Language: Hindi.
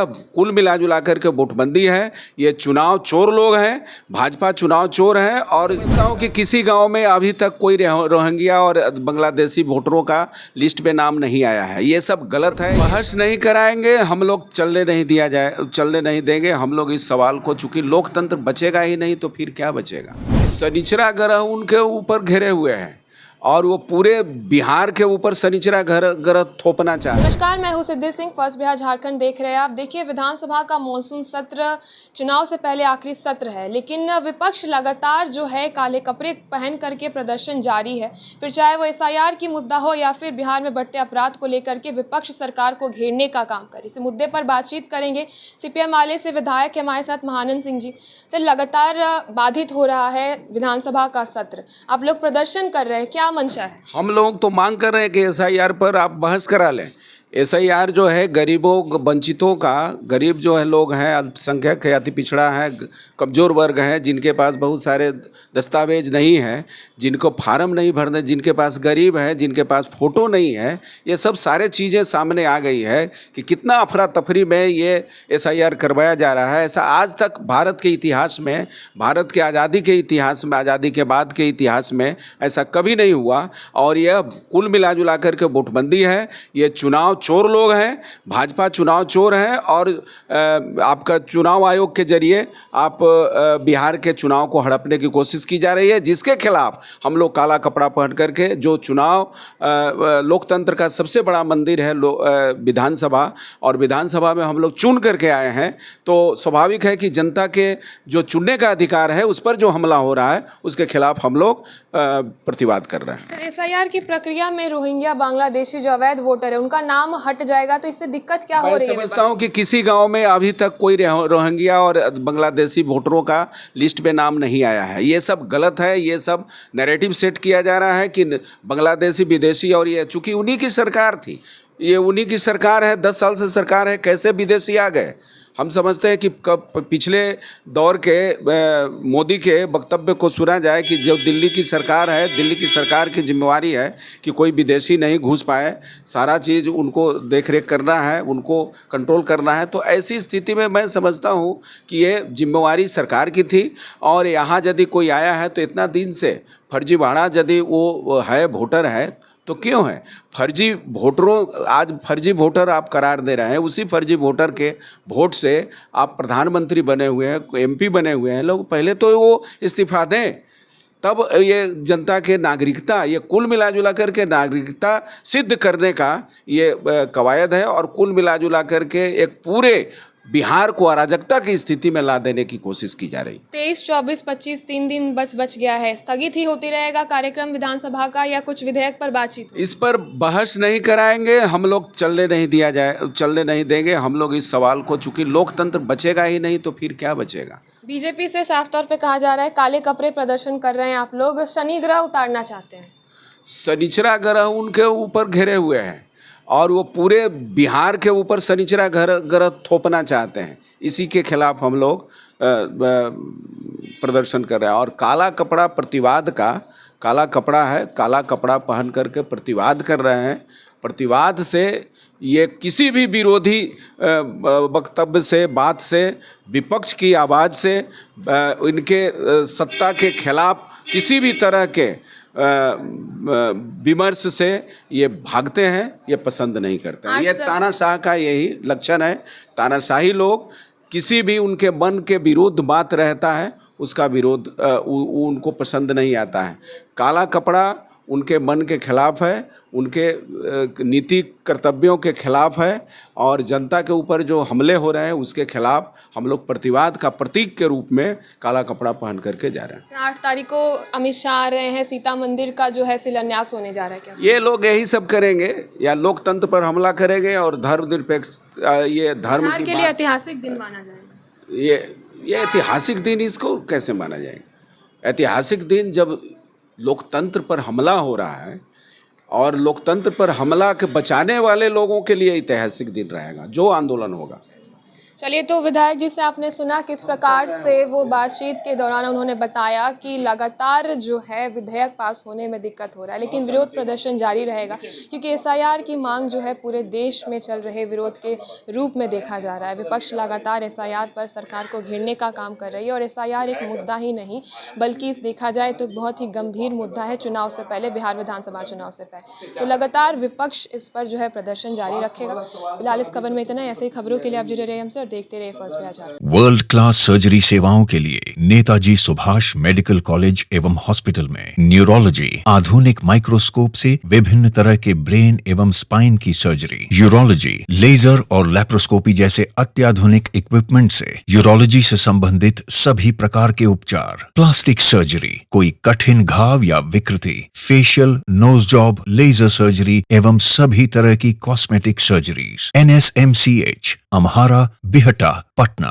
अब कुल मिला जुला करके वोटबंदी है। ये चुनाव चोर लोग हैं, भाजपा चुनाव चोर है। और गाँव के किसी गांव में अभी तक कोई रोहिंग्या और बांग्लादेशी वोटरों का लिस्ट में नाम नहीं आया है। ये सब गलत है। बहस नहीं कराएंगे हम लोग, चलने नहीं देंगे हम लोग इस सवाल को। चूंकि लोकतंत्र बचेगा ही नहीं तो फिर क्या बचेगा। शनिचरा ग्रह उनके ऊपर घेरे हुए हैं और वो पूरे बिहार के ऊपर शनिचरा ग्रह थोपना चाह रहे हैं। नमस्कार, मैं हूं सिद्धि सिंह। फर्स्ट बिहार झारखंड देख रहे हैं आप। देखिए, विधानसभा का मॉनसून सत्र चुनाव से पहले आखिरी सत्र है, लेकिन विपक्ष लगातार जो है काले कपड़े पहन करके प्रदर्शन जारी है। फिर चाहे वो एसआईआर की मुद्दा हो या फिर बिहार में बढ़ते अपराध को लेकर के विपक्ष सरकार को घेरने का काम करे। इस मुद्दे पर बातचीत करेंगे। सीपीएम माले से विधायक हमारे साथ महानंद सिंह जी। सर, लगातार बाधित हो रहा है विधानसभा का सत्र, आप लोग प्रदर्शन कर रहे हैं, क्या मंशा है? हम लोग तो मांग कर रहे हैं कि एसआईआर पर आप बहस करा लें। एसआईआर जो है गरीबों वंचितों का, गरीब जो है लोग हैं, अल्पसंख्यक है, अति पिछड़ा है, कमज़ोर वर्ग है, जिनके पास बहुत सारे दस्तावेज नहीं हैं, जिनको फार्म नहीं भरने, जिनके पास गरीब है, जिनके पास फ़ोटो नहीं है, ये सब सारे चीज़ें सामने आ गई है कि कितना अफरा तफरी में ये एसआईआर करवाया जा रहा है। ऐसा आज तक भारत के इतिहास में, भारत के आज़ादी के इतिहास में, आज़ादी के बाद के इतिहास में ऐसा कभी नहीं हुआ। और यह कुल मिला जुला करके वोटबंदी है। ये चुनाव चोर लोग हैं, भाजपा चुनाव चोर है। और आपका चुनाव आयोग के जरिए आप बिहार के चुनाव को हड़पने की कोशिश की जा रही है, जिसके खिलाफ हम लोग काला कपड़ा पहन करके, जो चुनाव लोकतंत्र का सबसे बड़ा मंदिर है विधानसभा, और विधानसभा में हम लोग चुन करके आए हैं, तो स्वाभाविक है कि जनता के जो चुनने का अधिकार है उस पर जो हमला हो रहा है उसके खिलाफ हम लोग प्रतिवाद कर रहे हैं। सर, एसआईआर की प्रक्रिया में रोहिंग्या बांग्लादेशी जो अवैध वोटर है उनका नाम हट जाएगा, तो इससे दिक्कत क्या हो रही है? मैं समझता हूँ कि किसी गांव में अभी तक कोई रोहिंग्या और बांग्लादेशी वोटरों का लिस्ट में नाम नहीं आया है। ये सब गलत है। ये सब नैरेटिव सेट किया जा रहा है कि बांग्लादेशी विदेशी, और ये चूँकि उन्हीं की सरकार थी, ये उन्हीं की सरकार है, 10 साल से सरकार है, कैसे विदेशी आ गए? हम समझते हैं कि कब पिछले दौर के मोदी के वक्तव्य को सुना जाए कि जो दिल्ली की सरकार है, दिल्ली की सरकार की जिम्मेवारी है कि कोई विदेशी नहीं घुस पाए, सारा चीज़ उनको देख रेख करना है, उनको कंट्रोल करना है। तो ऐसी स्थिति में मैं समझता हूँ कि ये जिम्मेवारी सरकार की थी। और यहाँ यदि कोई आया है तो इतना दिन से फर्जीवाड़ा, यदि वो है वोटर है तो क्यों है फर्जी वोटरों, आज फर्जी वोटर आप करार दे रहे हैं। उसी फर्जी वोटर के वोट से आप प्रधानमंत्री बने हुए हैं, एमपी बने हुए हैं लोग। पहले तो वो इस्तीफा दें, तब ये जनता के नागरिकता, ये कुल मिला जुला करके नागरिकता सिद्ध करने का ये कवायद है। और कुल मिला जुला करके एक पूरे बिहार को अराजकता की स्थिति में ला देने की कोशिश की जा रही। 23, 24, 25 3 दिन बच गया है। स्थगित ही होती रहेगा कार्यक्रम विधानसभा का, या कुछ विधेयक पर बातचीत? इस पर बहस नहीं कराएंगे हम लोग, चलने नहीं देंगे हम लोग इस सवाल को। चूंकि लोकतंत्र बचेगा ही नहीं तो फिर क्या बचेगा। बीजेपी से साफ तौर पे कहा जा रहा है काले कपड़े प्रदर्शन कर रहे हैं आप लोग, शनि ग्रह उतारना चाहते हैं। शनिचरा ग्रह उनके ऊपर घेरे हुए हैं और वो पूरे बिहार के ऊपर शनिचरा ग्रह थोपना चाहते हैं। इसी के खिलाफ हम लोग प्रदर्शन कर रहे हैं। और काला कपड़ा प्रतिवाद का, काला कपड़ा है, काला कपड़ा पहन करके प्रतिवाद कर रहे हैं। प्रतिवाद से ये किसी भी विरोधी वक्तव्य से, बात से, विपक्ष की आवाज़ से, इनके सत्ता के खिलाफ किसी भी तरह के विमर्श से ये भागते हैं, ये पसंद नहीं करते हैं। ये तानाशाह का यही लक्षण है। तानाशाही लोग किसी भी उनके मन के विरुद्ध बात रहता है उसका विरोध उनको पसंद नहीं आता है। काला कपड़ा उनके मन के खिलाफ है, उनके नीति कर्तव्यों के खिलाफ है। और जनता के ऊपर जो हमले हो रहे हैं उसके खिलाफ हम लोग प्रतिवाद का प्रतीक के रूप में काला कपड़ा पहन करके जा रहे हैं। 8 तारीख को अमित शाह आ रहे हैं, सीता मंदिर का जो है शिलान्यास होने जा रहा है, क्या ये लोग यही सब करेंगे या लोकतंत्र पर हमला करेंगे और धर्मनिरपेक्ष, ये धर्म बिहार के लिए ऐतिहासिक दिन माना जाएगा। ये ऐतिहासिक दिन इसको कैसे माना जाएगा? ऐतिहासिक दिन जब लोकतंत्र पर हमला हो रहा है, और लोकतंत्र पर हमला के बचाने वाले लोगों के लिए ऐतिहासिक दिन रहेगा जो आंदोलन होगा। चलिए, तो विधायक जी से आपने सुना किस प्रकार से वो बातचीत के दौरान उन्होंने बताया कि लगातार जो है विधेयक पास होने में दिक्कत हो रहा है, लेकिन विरोध प्रदर्शन जारी रहेगा क्योंकि एसआईआर की मांग जो है पूरे देश में चल रहे विरोध के रूप में देखा जा रहा है। विपक्ष लगातार एसआईआर पर सरकार को घेरने का काम कर रही है और एसआईआर एक मुद्दा ही नहीं बल्कि देखा जाए तो बहुत ही गंभीर मुद्दा है चुनाव से पहले, बिहार विधानसभा चुनाव से पहले। तो लगातार विपक्ष इस पर जो है प्रदर्शन जारी रखेगा। फिलहाल इस खबर में इतना ही। ऐसे ही खबरों के लिए आप जुड़े रहिए हमसे और देखते रहिए first Bihar. World class surgery सेवाओं के लिए नेताजी सुभाष मेडिकल कॉलेज एवं हॉस्पिटल में न्यूरोलॉजी, आधुनिक माइक्रोस्कोप से विभिन्न तरह के ब्रेन एवं स्पाइन की सर्जरी, यूरोलॉजी, लेजर और लैप्रोस्कोपी जैसे अत्याधुनिक इक्विपमेंट से यूरोलॉजी से संबंधित सभी प्रकार के उपचार, प्लास्टिक सर्जरी, कोई कठिन घाव या विकृति, facial, nose job, laser surgery एवं सभी तरह की cosmetic surgeries. NSMCH, Amhara, Bihta, Patna.